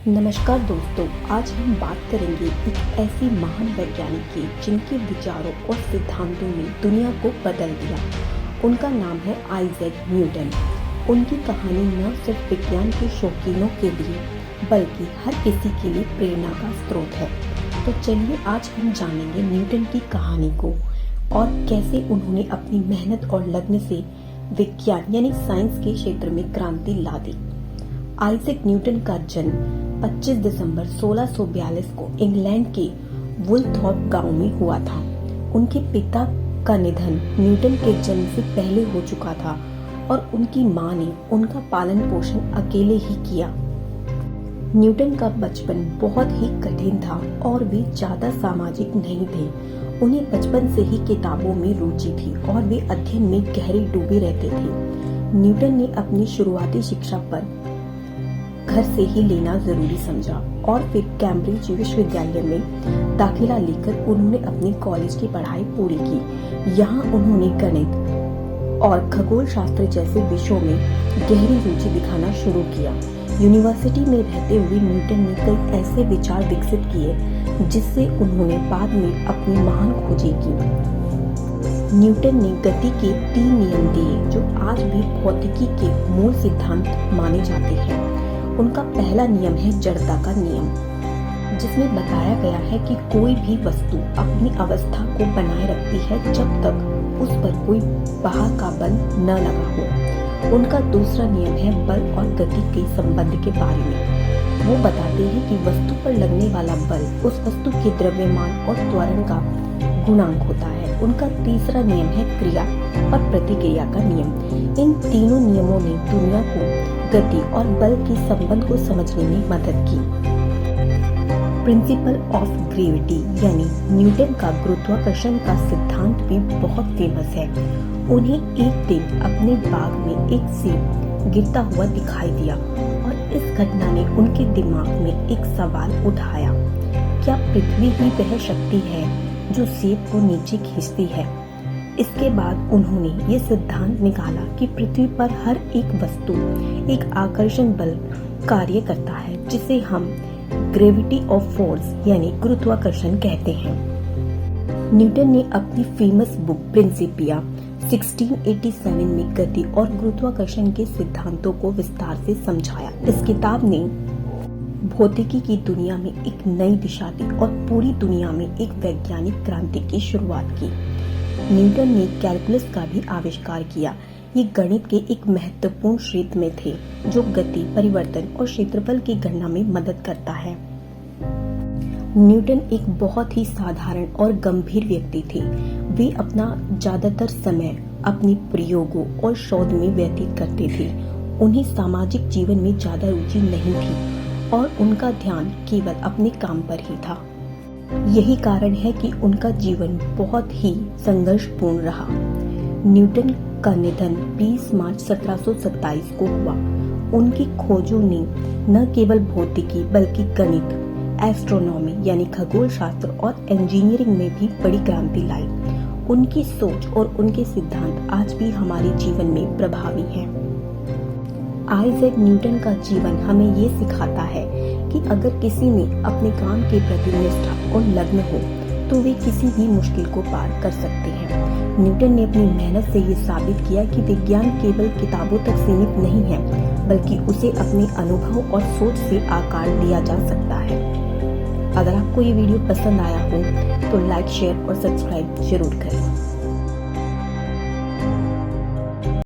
नमस्कार दोस्तों, आज हम बात करेंगे एक ऐसी महान वैज्ञानिक की जिनके विचारों और सिद्धांतों ने दुनिया को बदल दिया। उनका नाम है आइजैक न्यूटन। उनकी कहानी न सिर्फ विज्ञान के शौकीनों के लिए बल्कि हर किसी के लिए प्रेरणा का स्रोत है। तो चलिए आज हम जानेंगे न्यूटन की कहानी को और कैसे उन्होंने अपनी मेहनत और लगन से विज्ञान यानी साइंस के क्षेत्र में क्रांति ला दी। आइजैक न्यूटन का जन्म 25 दिसंबर 1642 को इंग्लैंड के वुलथॉर्प गांव में हुआ था। उनके पिता का निधन न्यूटन के जन्म से पहले हो चुका था और उनकी मां ने उनका पालन पोषण अकेले ही किया। न्यूटन का बचपन बहुत ही कठिन था और वे ज्यादा सामाजिक नहीं थे। उन्हें बचपन से ही किताबों में रुचि थी और वे अध्ययन में गहरे डूबे रहते थे। न्यूटन ने अपनी शुरुआती शिक्षा पर घर से ही लेना जरूरी समझा और फिर कैम्ब्रिज विश्वविद्यालय में दाखिला लेकर उन्होंने अपनी कॉलेज की पढ़ाई पूरी की। यहाँ उन्होंने गणित और खगोल शास्त्र जैसे विषयों में गहरी रुचि दिखाना शुरू किया। यूनिवर्सिटी में रहते हुए न्यूटन ने कई ऐसे विचार विकसित किए जिससे उन्होंने बाद में अपनी महान खोजें की। न्यूटन ने गति के 3 नियम दिए जो आज भी भौतिकी के मूल सिद्धांत माने जाते हैं। उनका पहला नियम है जड़ता का नियम, जिसमें बताया गया है कि कोई भी वस्तु अपनी अवस्था को बनाए रखती है जब तक उस पर कोई बाहर का बल न लगा हो। उनका दूसरा नियम है बल और गति के संबंध के बारे में। वो बताते हैं कि वस्तु पर लगने वाला बल उस वस्तु के द्रव्यमान और त्वरण का गुणांक होता है। उनका तीसरा नियम है क्रिया और प्रतिक्रिया का नियम। इन तीनों नियमों ने दुनिया को गति और बल के संबंध को समझने में मदद की। प्रिंसिपल ऑफ ग्रेविटी यानी न्यूटन का गुरुत्वाकर्षण का सिद्धांत भी बहुत फेमस है। उन्हें एक दिन अपने बाग में एक सेब गिरता हुआ दिखाई दिया और इस घटना ने उनके दिमाग में एक सवाल उठाया, क्या पृथ्वी ही वह शक्ति है जो सेब को नीचे खींचती है? इसके बाद उन्होंने ये सिद्धांत निकाला कि पृथ्वी पर हर एक वस्तु एक आकर्षण बल कार्य करता है जिसे हम ग्रेविटी ऑफ फोर्स यानी गुरुत्वाकर्षण कहते हैं। न्यूटन ने अपनी फेमस बुक प्रिंसिपिया 1687 में गति और गुरुत्वाकर्षण के सिद्धांतों को विस्तार से समझाया। इस किताब ने भौतिकी की दुनिया में एक नई दिशा दी और पूरी दुनिया में एक वैज्ञानिक क्रांति की शुरुआत की। न्यूटन ने कैलकुलस का भी आविष्कार किया। ये गणित के एक महत्वपूर्ण क्षेत्र में थे जो गति, परिवर्तन और क्षेत्रफल की गणना में मदद करता है। न्यूटन एक बहुत ही साधारण और गंभीर व्यक्ति थे। वे अपना ज्यादातर समय अपने प्रयोगों और शोध में व्यतीत करते थे। उन्हें सामाजिक जीवन में ज्यादा रुचि नहीं थी और उनका ध्यान केवल अपने काम पर ही था। यही कारण है कि उनका जीवन बहुत ही संघर्षपूर्ण रहा। न्यूटन का निधन 20 मार्च 1727 को हुआ। उनकी खोजों ने न केवल भौतिकी बल्कि गणित, एस्ट्रोनॉमी यानी खगोल शास्त्र और इंजीनियरिंग में भी बड़ी क्रांति लाई। उनकी सोच और उनके सिद्धांत आज भी हमारे जीवन में प्रभावी हैं। आइजैक न्यूटन का जीवन हमें ये सिखाता है कि अगर किसी में अपने काम के प्रति निष्ठा और लगन हो तो वे किसी भी मुश्किल को पार कर सकते हैं। न्यूटन ने अपनी मेहनत से ये साबित किया कि विज्ञान केवल किताबों तक सीमित नहीं है बल्कि उसे अपने अनुभव और सोच से आकार दिया जा सकता है। अगर आपको ये वीडियो पसंद आया हो तो लाइक, शेयर और सब्सक्राइब जरूर करें।